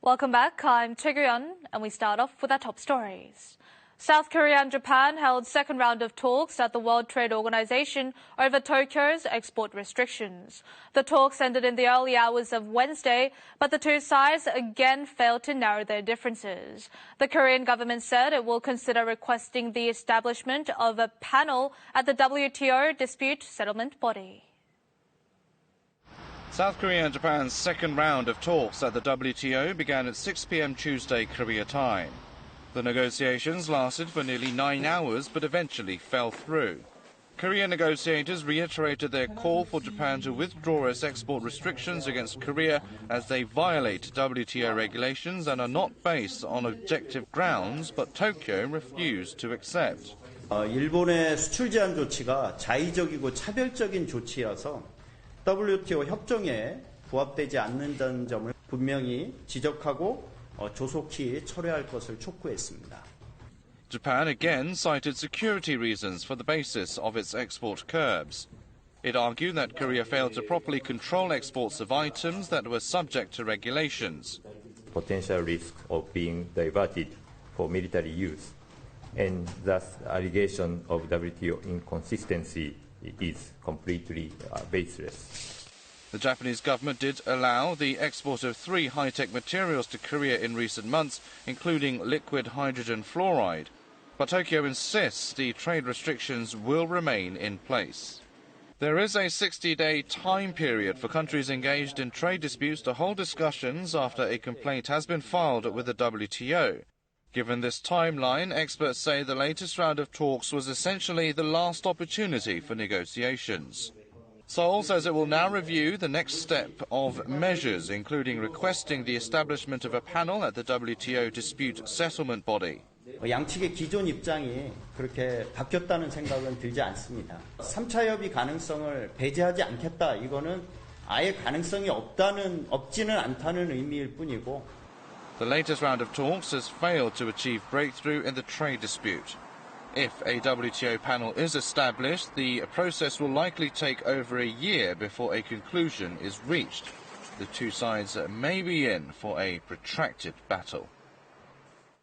Welcome back. I'm Tae-Gyun, and we start off with our top stories. South Korea and Japan held second round of talks at the World Trade Organization over Tokyo's export restrictions. The talks ended in the early hours of Wednesday, but the two sides again failed to narrow their differences. The Korean government said it will consider requesting the establishment of a panel at the WTO Dispute Settlement Body. South Korea and Japan's second round of talks at the WTO began at 6 p.m. Tuesday, Korea time. The negotiations lasted for nearly 9 hours but eventually fell through. Korean negotiators reiterated their call for Japan to withdraw its export restrictions against Korea as they violate WTO regulations and are not based on objective grounds, but Tokyo refused to accept. 일본의 수출 제한 조치가 자의적이고 차별적인 조치여서 WTO 협정에 부합되지 않는다는 점을 분명히 지적하고 조속히 철회할 것을 촉구했습니다. Japan again cited security reasons for the basis of its export curbs. It argued that Korea failed to properly control exports of items that were subject to regulations. Potential risk of being diverted for military use, and thus allegation of WTO inconsistency is completely baseless. The Japanese government did allow the export of 3 high-tech materials to Korea in recent months, including liquid hydrogen fluoride. But Tokyo insists the trade restrictions will remain in place. There is a 60-day time period for countries engaged in trade disputes to hold discussions after a complaint has been filed with the WTO. Given this timeline, experts say the latest round of talks was essentially the last opportunity for negotiations. Seoul says it will now review the next step of measures, including requesting the establishment of a panel at the WTO Dispute Settlement Body. 양측의 기존 입장이 그렇게 바뀌었다는 생각은 들지 않습니다. 3차 협의 가능성을 배제하지 않겠다. 이거는 아예 가능성이 없지는 않다는 의미일 뿐이고. The latest round of talks has failed to achieve breakthrough in the trade dispute. If a WTO panel is established, the process will likely take over a year before a conclusion is reached. The two sides may be in for a protracted battle.